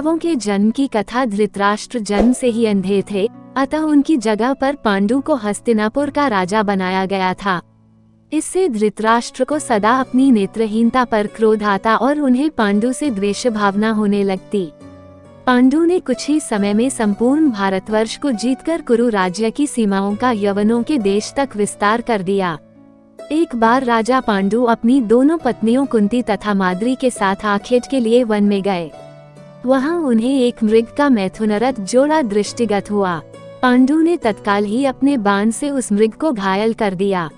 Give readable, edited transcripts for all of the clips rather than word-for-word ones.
पांडवों के जन्म की कथा धृतराष्ट्र जन्म से ही अंधे थे, अतः उनकी जगह पर पांडु को हस्तिनापुर का राजा बनाया गया था। इससे धृतराष्ट्र को सदा अपनी नेत्रहीनता पर क्रोध आता और उन्हें पांडु से द्वेष भावना होने लगती। पांडु ने कुछ ही समय में संपूर्ण भारतवर्ष को जीतकर कुरु राज्य की सीमाओं का यवनों के देश तक विस्तार कर दिया। एक बार राजा पांडु अपनी दोनों पत्नियों कुंती तथा माद्री के साथ आखेट के लिए वन में गए। वहां उन्हें एक मृग का मैथुनरथ जोड़ा दृष्टिगत हुआ। पांडु ने तत्काल ही अपने बाण से उस मृग को घायल कर दिया।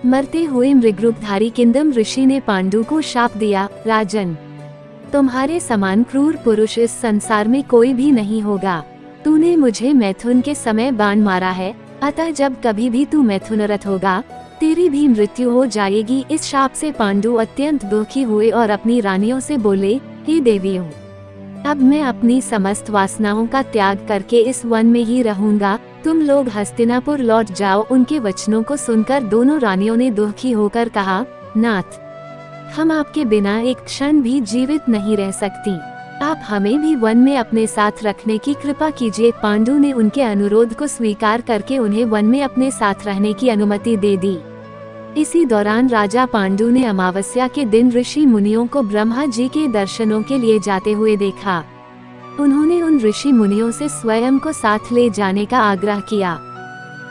मरते हुए मृगरूपधारी किंदम ऋषि ने पांडु को शाप दिया, राजन, तुम्हारे समान क्रूर पुरुष इस संसार में कोई भी नहीं होगा। तूने मुझे मैथुन के समय बाण मारा है, अतः जब कभी भी तू मैथुनरथ होगा तेरी भी मृत्यु हो जाएगी। इस शाप से पांडु अत्यंत दुखी हुए और अपनी रानियों से बोले, हे देवियों, अब मैं अपनी समस्त वासनाओं का त्याग करके इस वन में ही रहूंगा। तुम लोग हस्तिनापुर लौट जाओ। उनके वचनों को सुनकर दोनों रानियों ने दुखी होकर कहा, नाथ, हम आपके बिना एक क्षण भी जीवित नहीं रह सकती। आप हमें भी वन में अपने साथ रखने की कृपा कीजिए। पांडु ने उनके अनुरोध को स्वीकार करके उन्हें वन में अपने साथ रहने की अनुमति दे दी। इसी दौरान राजा पांडु ने अमावस्या के दिन ऋषि मुनियों को ब्रह्मा जी के दर्शनों के लिए जाते हुए देखा। उन्होंने उन ऋषि मुनियों से स्वयं को साथ ले जाने का आग्रह किया।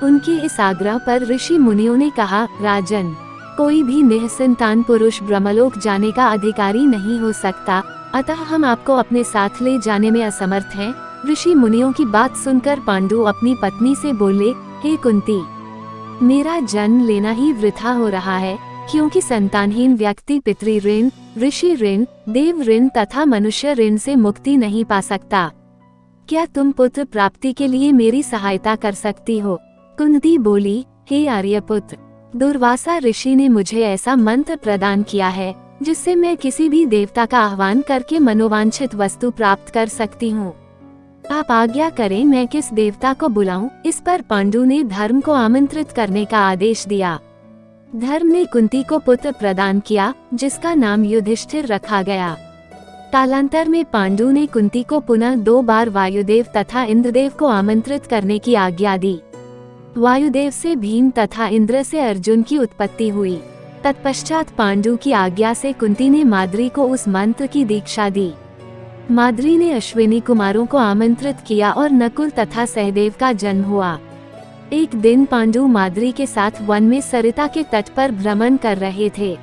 उनके इस आग्रह पर ऋषि मुनियों ने कहा, राजन, कोई भी निःसंतान पुरुष ब्रह्मलोक जाने का अधिकारी नहीं हो सकता, अतः हम आपको अपने साथ ले जाने में असमर्थ हैं। ऋषि मुनियों की बात सुनकर पांडु अपनी पत्नी से बोले, हे कुंती, मेरा जन्म लेना ही वृथा हो रहा है, क्योंकि संतानहीन व्यक्ति पितृ ऋण, ऋषि ऋण, देव ऋण तथा मनुष्य ऋण से मुक्ति नहीं पा सकता। क्या तुम पुत्र प्राप्ति के लिए मेरी सहायता कर सकती हो? कुंती बोली, हे आर्यपुत्र, दुर्वासा ऋषि ने मुझे ऐसा मंत्र प्रदान किया है जिससे मैं किसी भी देवता का आह्वान करके मनोवांछित वस्तु प्राप्त कर सकती हूँ। आप आज्ञा करें, मैं किस देवता को बुलाऊं? इस पर पांडु ने धर्म को आमंत्रित करने का आदेश दिया। धर्म ने कुंती को पुत्र प्रदान किया, जिसका नाम युधिष्ठिर रखा गया। कालांतर में पांडु ने कुंती को पुनः 2 बार वायुदेव तथा इंद्रदेव को आमंत्रित करने की आज्ञा दी। वायुदेव से भीम तथा इंद्र से अर्जुन की उत्पत्ति हुई। तत्पश्चात पांडु की आज्ञा से कुंती ने माद्री को उस मंत्र की दीक्षा दी। माद्री ने अश्विनी कुमारों को आमंत्रित किया और नकुल तथा सहदेव का जन्म हुआ। एक दिन पांडु माद्री के साथ वन में सरिता के तट पर भ्रमण कर रहे थे।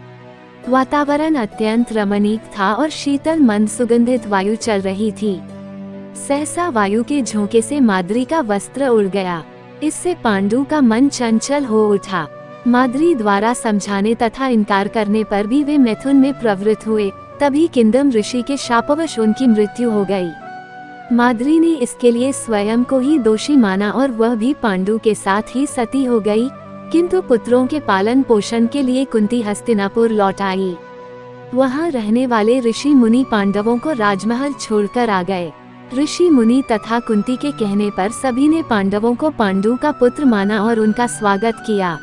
वातावरण अत्यंत रमणीक था और शीतल मंद सुगंधित वायु चल रही थी। सहसा वायु के झोंके से माद्री का वस्त्र उड़ गया। इससे पांडु का मन चंचल हो उठा। माद्री द्वारा समझाने तथा इनकार करने पर भी वे मैथुन में प्रवृत्त हुए। तभी किंदम ऋषि के शापवश उनकी मृत्यु हो गई। माद्री ने इसके लिए स्वयं को ही दोषी माना और वह भी पांडु के साथ ही सती हो गई। किंतु पुत्रों के पालन पोषण के लिए कुंती हस्तिनापुर लौट आई। वहां रहने वाले ऋषि मुनि पांडवों को राजमहल छोड़कर आ गए। ऋषि मुनि तथा कुंती के कहने पर सभी ने पांडवों को पांडु का पुत्र माना और उनका स्वागत किया।